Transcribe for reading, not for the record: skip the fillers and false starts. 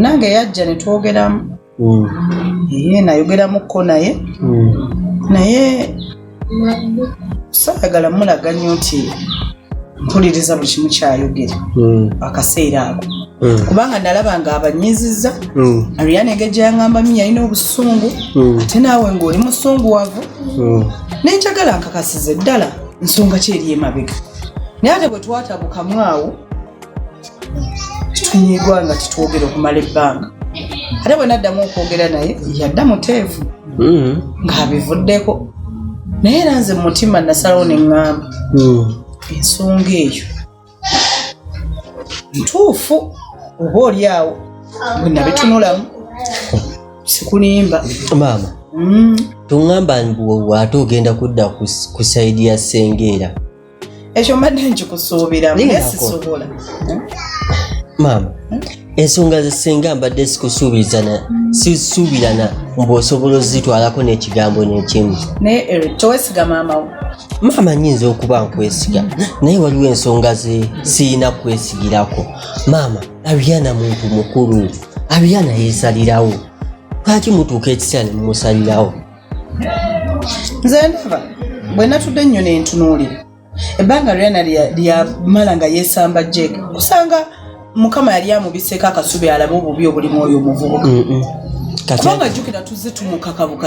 Nange yajja ne twogeramu. Nayogeramuko naye. Naye saagala mulaga nnyo nti mpuliriza buli kimu kyayogera akaseera ako. Kubanga nalaba nga abanyizizza. Ariana engejja yaŋŋamba yalina obusungu ate naawe ng'oli musunguwavu. Nenjagala nkakasize ddala nsonga ki eri emabega. Naye ate bwe twatabukamu awo tunyiigwa nga titwogera okumala ebbanga. Ate bwe naddamu okwogera naye yadda muteefu ng'abivuddeko. Naye era nze mu mutima nasalawo ne ŋŋamba ensonga eyo ntuufu oba oli awo bwe nabitunulamu sikulimba. Maama tuŋŋamba ate ogenda kudda ku sayidi ya Ssengeera. Ekyo mbadde nkikusuubiramu naye sisobola. Maama ensonga ze Ssenga mbadde sisuubirana mbw'osobola ozitwalako n'ekigambo n'ekimu. Naye towesiga maama wo? Maama nnyinza okuba nkwesiga naye waliwo ensonga ze sirina kwesigirako. Maama Ariana muntu mukulu, Ariana yeesalirawo. Lwaki mutuuka ekiseera ne mumusalirawo? Nze ndaba bwe natudde ennyo ne ntunuulira ebbanga Ariana lyamala nga yeesamba Jake kusanga Mukama yali amubiseeko akasubi alabe obubi obulimu oyo omuvubuka. Kubanga jjukira tuzze tumukakabuka